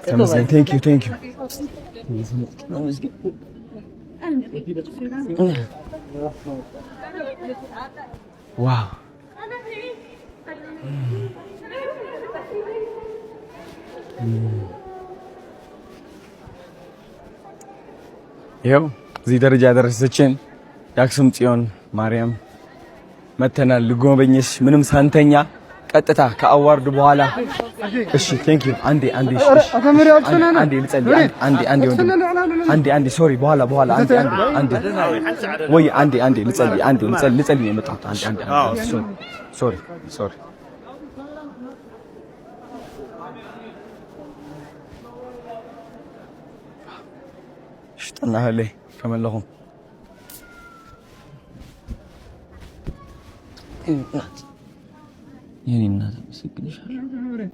تمام thank you واو يو زي درجة درستين ياكسم تيون مريم متنا لقوبينيش منم سانتينيا قطتا كاوارد بوالا እሺ ቴንክ ዩ አንዴ አንዴ አንዴ ሶሪ በኋላ አንዴ ወይ አንዴ ልጸልይ ነው የመጣሁት አንዴ ሶሪ اشتنا ليه كمان لهم يعني الناس مسكين